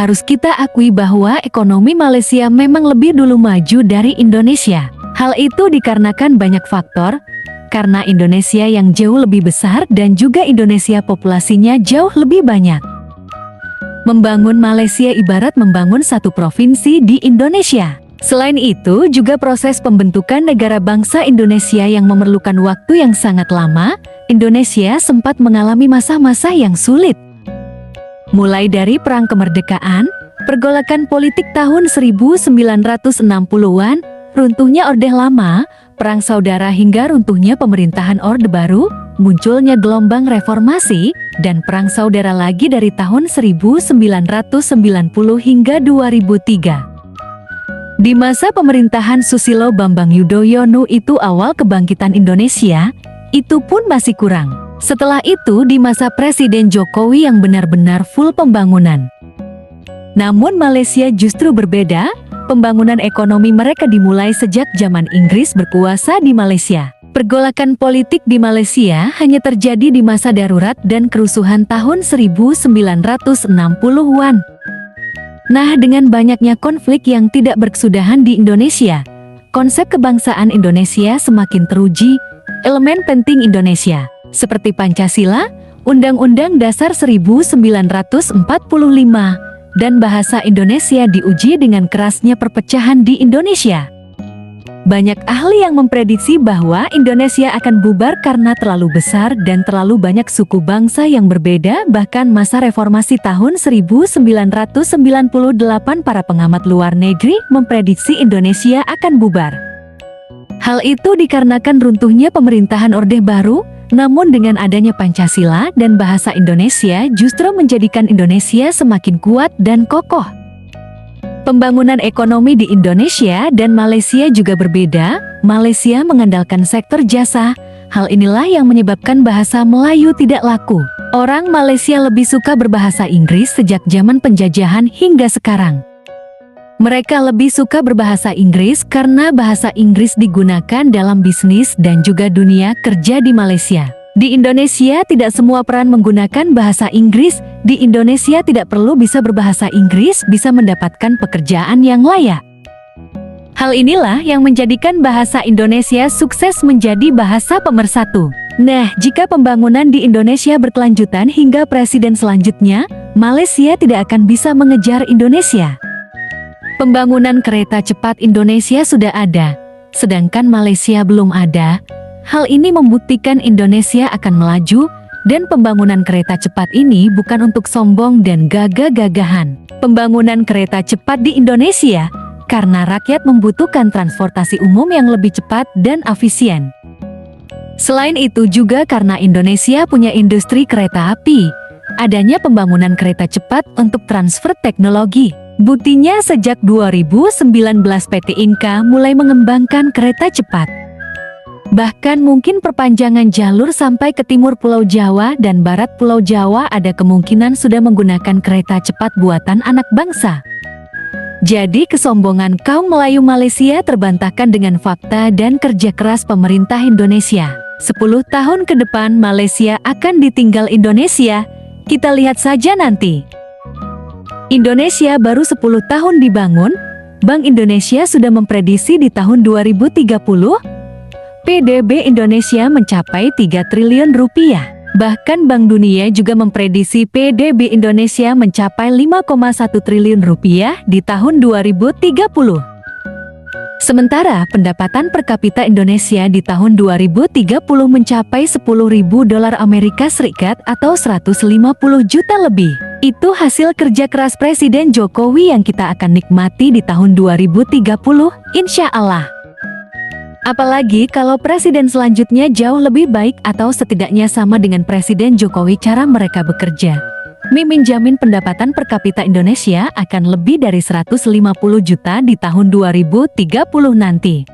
Harus kita akui bahwa ekonomi Malaysia memang lebih dulu maju dari Indonesia. Hal itu dikarenakan banyak faktor, karena Indonesia yang jauh lebih besar dan juga Indonesia populasinya jauh lebih banyak. Membangun Malaysia ibarat membangun satu provinsi di Indonesia. Selain itu, juga proses pembentukan negara bangsa Indonesia yang memerlukan waktu yang sangat lama. Indonesia sempat mengalami masa-masa yang sulit. Mulai dari perang kemerdekaan, pergolakan politik tahun 1960-an, runtuhnya Orde Lama, perang saudara hingga runtuhnya pemerintahan Orde Baru, munculnya gelombang reformasi, dan perang saudara lagi dari tahun 1990 hingga 2003. Di masa pemerintahan Susilo Bambang Yudhoyono itu awal kebangkitan Indonesia, itu pun masih kurang. Setelah itu di masa Presiden Jokowi yang benar-benar full pembangunan. Namun Malaysia justru berbeda, pembangunan ekonomi mereka dimulai sejak zaman Inggris berkuasa di Malaysia. Pergolakan politik di Malaysia hanya terjadi di masa darurat dan kerusuhan tahun 1960-an. Nah, dengan banyaknya konflik yang tidak berkesudahan di Indonesia, konsep kebangsaan Indonesia semakin teruji. Elemen penting Indonesia, seperti Pancasila, Undang-Undang Dasar 1945, dan bahasa Indonesia diuji dengan kerasnya perpecahan di Indonesia. Banyak ahli yang memprediksi bahwa Indonesia akan bubar karena terlalu besar dan terlalu banyak suku bangsa yang berbeda. Bahkan masa reformasi tahun 1998 para pengamat luar negeri memprediksi Indonesia akan bubar. Hal itu dikarenakan runtuhnya pemerintahan Orde Baru, namun dengan adanya Pancasila dan bahasa Indonesia justru menjadikan Indonesia semakin kuat dan kokoh. Pembangunan ekonomi di Indonesia dan Malaysia juga berbeda. Malaysia mengandalkan sektor jasa. Hal inilah yang menyebabkan bahasa Melayu tidak laku. Orang Malaysia lebih suka berbahasa Inggris sejak zaman penjajahan hingga sekarang. Mereka lebih suka berbahasa Inggris karena bahasa Inggris digunakan dalam bisnis dan juga dunia kerja di Malaysia. Di Indonesia tidak semua peran menggunakan bahasa Inggris. Di Indonesia tidak perlu bisa berbahasa Inggris bisa mendapatkan pekerjaan yang layak. Hal inilah yang menjadikan bahasa Indonesia sukses menjadi bahasa pemersatu. Nah, jika pembangunan di Indonesia berkelanjutan hingga presiden selanjutnya, Malaysia tidak akan bisa mengejar Indonesia. Pembangunan kereta cepat Indonesia sudah ada, sedangkan Malaysia belum ada. Hal ini membuktikan Indonesia akan melaju, dan pembangunan kereta cepat ini bukan untuk sombong dan gagah-gagahan. Pembangunan kereta cepat di Indonesia, karena rakyat membutuhkan transportasi umum yang lebih cepat dan efisien. Selain itu juga karena Indonesia punya industri kereta api, adanya pembangunan kereta cepat untuk transfer teknologi. Buktinya sejak 2019 PT Inka mulai mengembangkan kereta cepat. Bahkan mungkin perpanjangan jalur sampai ke timur Pulau Jawa dan barat Pulau Jawa ada kemungkinan sudah menggunakan kereta cepat buatan anak bangsa. Jadi kesombongan kaum Melayu Malaysia terbantahkan dengan fakta dan kerja keras pemerintah Indonesia. 10 tahun ke depan Malaysia akan ditinggal Indonesia, kita lihat saja nanti. Indonesia baru 10 tahun dibangun, Bank Indonesia sudah memprediksi di tahun 2030, PDB Indonesia mencapai 3 triliun rupiah. Bahkan Bank Dunia juga memprediksi PDB Indonesia mencapai 5,1 triliun rupiah di tahun 2030. Sementara pendapatan per kapita Indonesia di tahun 2030 mencapai 10.000 dolar Amerika Serikat atau 150 juta lebih. Itu hasil kerja keras Presiden Jokowi yang kita akan nikmati di tahun 2030, insya Allah. Apalagi kalau presiden selanjutnya jauh lebih baik atau setidaknya sama dengan Presiden Jokowi cara mereka bekerja. Mimin jamin pendapatan per kapita Indonesia akan lebih dari 150 juta di tahun 2030 nanti.